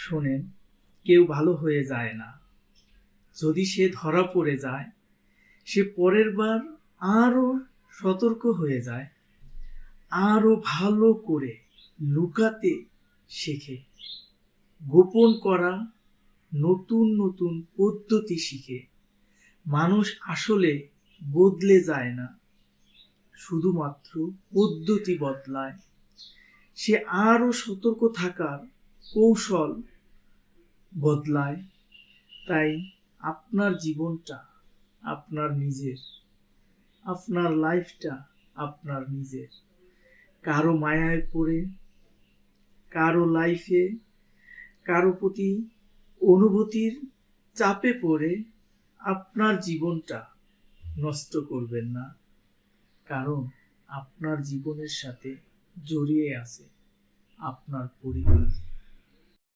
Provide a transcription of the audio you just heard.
শোনেন, কেউ ভালো হয়ে যায় না। যদি সে ধরা পড়ে যায়, সে পরের বার আরো সতর্ক হয়ে যায়, আরো ভালো করে লুকাতে শেখে, গোপন করা নতুন নতুন পদ্ধতি শিখে। মানুষ আসলে বদলে যায় না, শুধুমাত্র পদ্ধতি বদলায়। সে আরো সতর্ক থাকার কৌশল বদলায়। তাই আপনার জীবনটা আপনার নিজের, আপনার লাইফটা আপনার নিজের। কারো মায়ায় পড়ে, কারো লাইফে, কারো প্রতি অনুভূতির চাপে পড়ে আপনার জীবনটা নষ্ট করবেন না। কারণ আপনার জীবনের সাথে জড়িয়ে আছে আপনার পরিবার।